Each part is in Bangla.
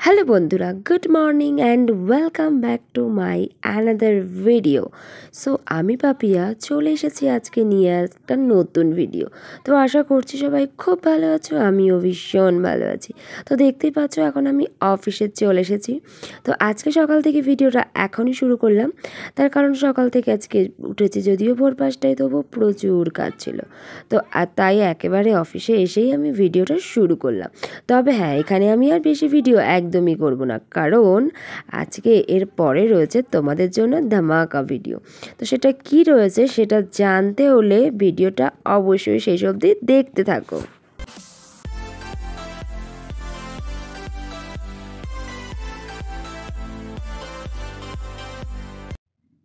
হ্যালো বন্ধুরা, good morning and welcome back to my another video. So আমি পাপিয়া চলে এসেছি আজকে নিয়ে একটা নতুন ভিডিও। তো আশা করছি সবাই খুব ভালো আছো, আমিও ভীষণ ভালো আছি। তো দেখতেই পাচ্ছ এখন আমি অফিসে চলে এসেছি। তো আজকে সকাল থেকে ভিডিওটা এখনই শুরু করলাম, তার কারণ সকাল থেকে আজকে উঠেছি যদিও ভোর 5টায়, তবু প্রচুর কাজ ছিল। তো তাই একেবারে অফিসে এসেই আমি ভিডিওটা শুরু করলাম। তবে হ্যাঁ, এখানে আমি আর বেশি ভিডিও একদমই করব না, কারণ আজকে এর পরে রয়েছে তোমাদের জন্য ধামাকা ভিডিও। তো সেটা কি রয়েছে সেটা জানতে হলে ভিডিওটা অবশ্যই শেষ অবধি দেখতে থাকো।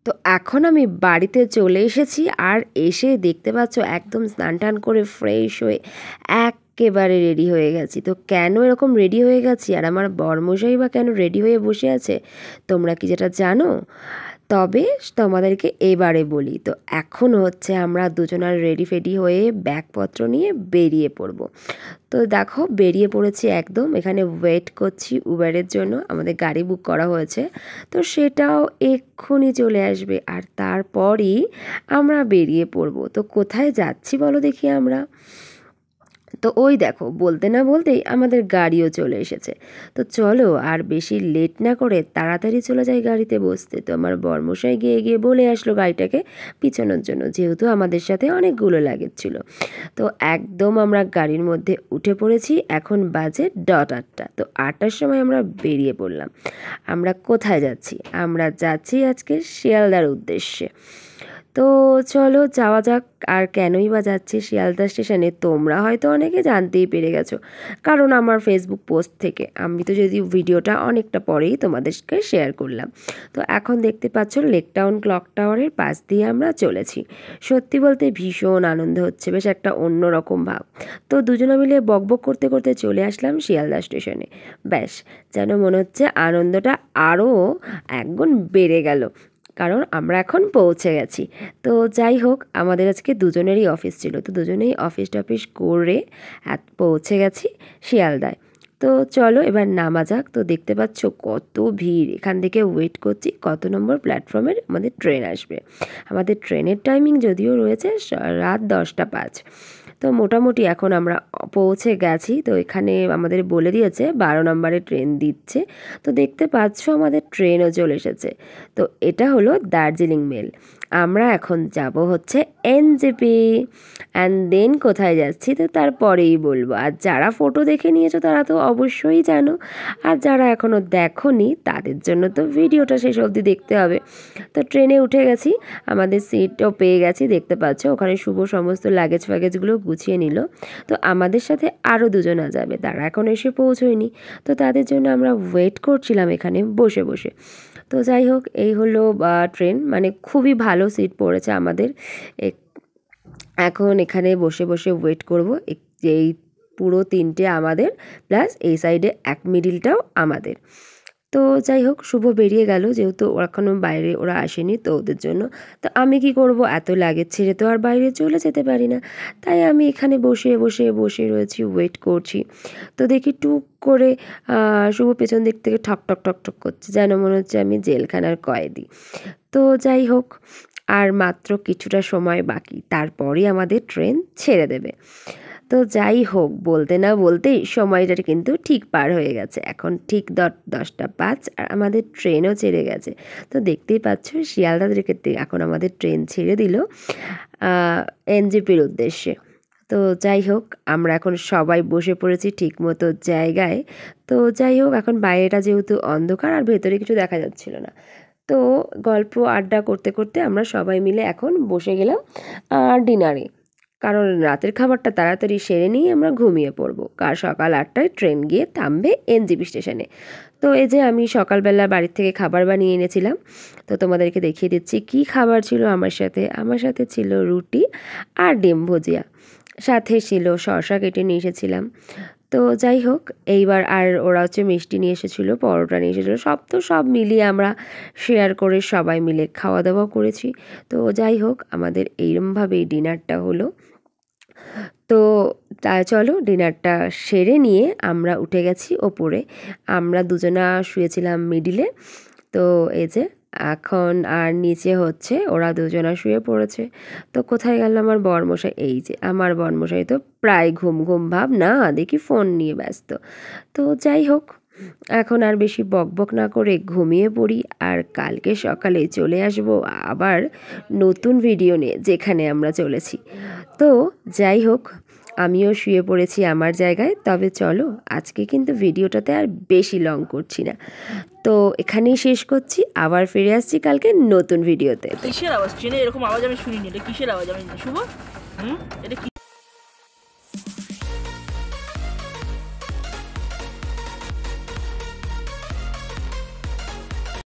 তো এখন আমি বাড়িতে চলে এসেছি, আর এসে দেখতে পাচ্ছ একদম স্নান টান করে ফ্রেশ হয়ে একেবারে রেডি হয়ে গেছি। তো কেন এরকম রেডি হয়ে গেছি আর আমার বরমশাই বা কেন রেডি হয়ে বসে আছে, তোমরা কি যেটা জানো? তবে তোমাদেরকে এবারে বলি। তো এখন হচ্ছে আমরা দুজনার রেডি ফেডি হয়ে ব্যাগপত্র নিয়ে বেরিয়ে পড়বো। তো দেখো বেরিয়ে পড়েছি একদম, এখানে ওয়েট করছি উবেরের জন্য, আমাদের গাড়ি বুক করা হয়েছে। তো সেটাও এক্ষুনি চলে আসবে, আর তারপরই আমরা বেরিয়ে পড়বো। তো কোথায় যাচ্ছি বলো দেখি আমরা? তো ওই দেখো বলতে না বলতেই আমাদের গাড়িও চলে এসেছে। তো চলো আর বেশি লেট না করে তাড়াতাড়ি চলে যাই গাড়িতে বসতে। তো আমার বরমশাই গিয়ে গিয়ে বলে আসলো গাড়িটাকে পিছানোর জন্য, যেহেতু আমাদের সাথে অনেকগুলো লাগেজ ছিল। তো একদম আমরা গাড়ির মধ্যে উঠে পড়েছি। এখন বাজে 8:30। তো 8টার সময় আমরা বেরিয়ে পড়লাম। আমরা কোথায় যাচ্ছি? আমরা যাচ্ছি আজকে শিয়ালদার উদ্দেশ্যে। তো চলো যাওয়া যাক। আর কেনই বা যাচ্ছি শিয়ালদা স্টেশনে, তোমরা হয়তো অনেকে জানতেই পেরে গেছো, কারণ আমার ফেসবুক পোস্ট থেকে। আমি তো যদি ভিডিওটা অনেকটা পরেই তোমাদেরকে শেয়ার করলাম। তো এখন দেখতে পাচ্ছ লেক টাউন ক্লক টাওয়ারের পাশ দিয়ে আমরা চলেছি। সত্যি বলতে ভীষণ আনন্দ হচ্ছে, বেশ একটা অন্যরকম ভাব। তো দুজনে মিলে বকবক করতে করতে চলে আসলাম শিয়ালদা স্টেশনে। ব্যাস, যেন মনে হচ্ছে আনন্দটা আরও একগুণ বেড়ে গেল, কারণ আমরা এখন পৌঁছে গেছি। তো যাই হোক, আমাদের আজকে দুজনেরই অফিস ছিল, তো দুজনেই অফিস টফিস করে পৌঁছে গেছি শিয়ালদায়। তো চলো এবার নামা যাক। তো দেখতে পাচ্ছ কত ভিড়, এখান থেকে ওয়েট করছি কত নম্বর প্ল্যাটফর্মের আমাদের ট্রেন আসবে। আমাদের ট্রেনের টাইমিং যদিও রয়েছে রাত 10টা 5। তো মোটামুটি এখন আমরা পৌঁছে গেছি। তো এখানে আমাদের বলে দিয়েছে 12 নম্বরে ট্রেন দিচ্ছে। তো দেখতে পাচ্ছ আমাদের ট্রেনও চলে এসেছে। তো এটা হলো দার্জিলিং মেল। আমরা এখন যাব হচ্ছে এনজেপি, অ্যান্ড দেন কোথায় যাচ্ছি তো তারপরেই বলবো। আর যারা ফটো দেখে নিয়েছো তারা তো অবশ্যই জানো, আর যারা এখনও দেখোনি তাদের জন্য তো ভিডিওটা শেষ অবধি দেখতে হবে। তো ট্রেনে উঠে গেছি, আমাদের সিটও পেয়ে গেছি। দেখতে পাচ্ছ ওখানে শুভ সমস্ত লাগেজ ফ্যাগেজগুলো গুছিয়ে নিল। তো আমাদের সাথে আরও দুজনা যাবে, তারা এখন এসে পৌঁছয়নি। তো তাদের জন্য আমরা ওয়েট করছিলাম এখানে বসে বসে। তো যাই হোক, এই হলো ট্রেন, মানে খুবই ভালো সিট পড়েছে আমাদের। এখন এখানে বসে বসে ওয়েট করব। এই পুরো 3টে আমাদের, প্লাস এই সাইডে এক মিডিলটাও আমাদের। তো যাই হোক, শুভ বেরিয়ে গেল, যেহেতু ওরা এখনও বাইরে ওরা আসেনি, তো ওদের জন্য। তো আমি কি করব, এত লাগেজ ছেড়ে তো আর বাইরে চলে যেতে পারি না। তাই আমি এখানে বসে বসে বসে রয়েছি, ওয়েট করছি। তো দেখি টুক করে শুভ পেছন দিক থেকে ঠক ঠক ঠক ঠক করছে, যেন মনে হচ্ছে আমি জেলখানার কয়েদি। তো যাই হোক, আর মাত্র কিছুটা সময় বাকি, তারপরই আমাদের ট্রেন ছেড়ে দেবে। তো যাই হোক, বলতে না বলতেই সময়টা কিন্তু ঠিক পার হয়ে গেছে। এখন ঠিক 10টা 5, আর আমাদের ট্রেনও ছেড়ে গেছে। তো দেখতেই পাচ্ছ শিয়ালদা থেকে এখন আমাদের ট্রেন ছেড়ে দিল এনজেপির উদ্দেশ্যে। তো যাই হোক, আমরা এখন সবাই বসে পড়েছি ঠিক মতো জায়গায়। তো যাই হোক, এখন বাইরেটা যেহেতু অন্ধকার আর ভেতরে কিছু দেখা যাচ্ছিল না, তো গল্প আড্ডা করতে করতে আমরা সবাই মিলে এখন বসে গেলাম ডিনারে। কারণ রাতের খাবারটা তাড়াতাড়ি সেরে নিয়ে আমরা ঘুমিয়ে পড়বো, সকাল 8টায় ট্রেন গিয়ে থামবে এনজেপি স্টেশনে। তো এই যে আমি সকালবেলা বাড়ির থেকে খাবার বানিয়ে এনেছিলাম, তো তোমাদেরকে দেখিয়ে দিচ্ছি কি খাবার ছিল আমার সাথে ছিল রুটি আর ডিম ভুজিয়া, সাথে ছিল শসা কেটে নিয়ে এসেছিলাম। তো যাই হোক, এইবার আর ওরা হচ্ছে মিষ্টি নিয়ে এসেছিলো, পরোটা নিয়ে এসেছিলো, সব মিলিয়ে আমরা শেয়ার করে সবাই মিলে খাওয়া দাওয়া করেছি। তো যাই হোক, আমাদের এইরমভাবেই ডিনারটা হলো। তো চলো ডিনারটা সেরে নিয়ে আমরা উঠে গেছি ওপরে। আমরা দুজনা শুয়েছিলাম মিডিলে। তো এই যে এখন আর নিচে হচ্ছে ওরা দুজনা শুয়ে পড়েছে। তো কোথায় গেল আমার বরমশাই? এই যে আমার বরমশাই তো প্রায় ঘুম ঘুম ভাব, না দেখি ফোন নিয়ে ব্যস্ত। তো যাই হোক, এখন আর বেশি বকবক না করে ঘুমিয়ে পড়ি, আর কালকে সকালে চলে আসব আবার নতুন ভিডিও নিয়ে, যেখানে আমরা চলেছি। তো যাই হোক, আমিও শুয়ে পড়েছি আমার জায়গায়। তবে চলো আজকে কিন্তু ভিডিওটাতে আর বেশি লং করছি না, তো এখানেই শেষ করছি। আবার ফিরে আসছি কালকে নতুন ভিডিওতে। কিসের আওয়াজ? ট্রেনে এরকম আওয়াজ আমি শুনিনি। এটা কিসের আওয়াজ? আমি শুভ, এটা কি?